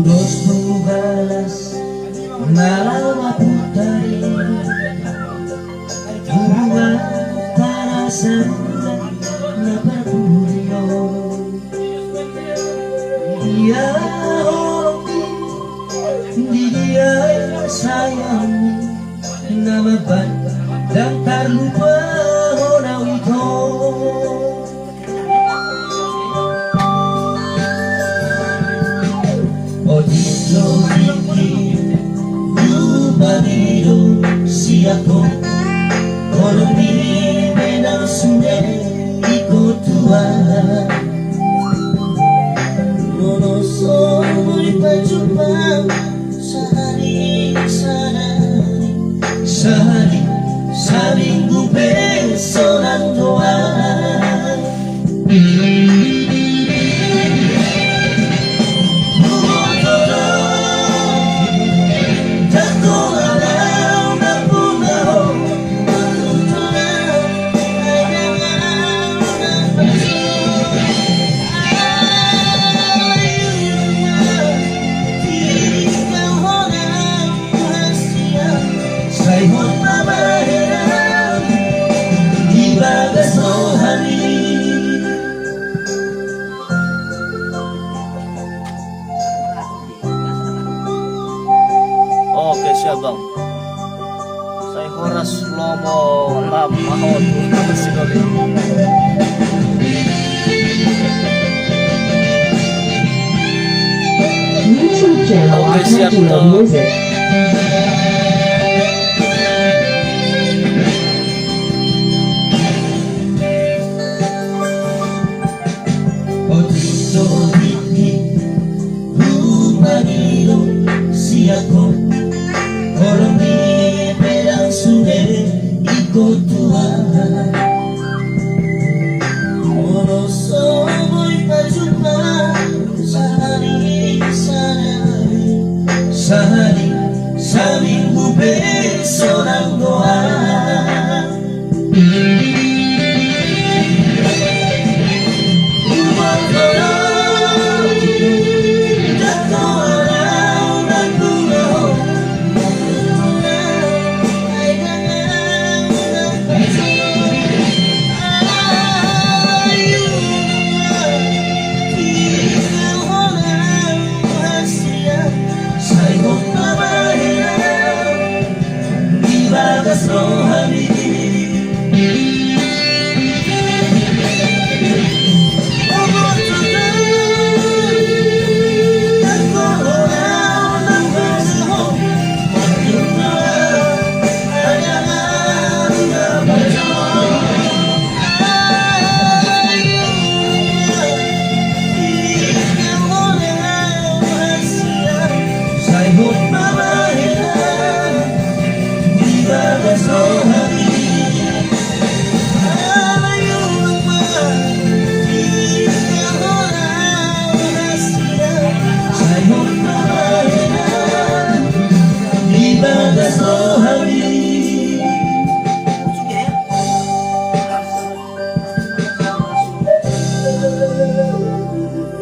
Terus membalas malam aku tadi buruan tanah sana napakulio dia di dia sayangi nama dan tak lupa orang itu. Siapa kalau ini memang sudah ikut Tuhan Monoso berjumpa sehari seminggu besonan doa. Oke siap bang. Saya Horas Lomo Ram Mahot Sikoli. YouTube channel Arcangelo Music. Orang ini pedang sudah ikut Tuhan Monoso berjumpa sehari seminggu besonan doa.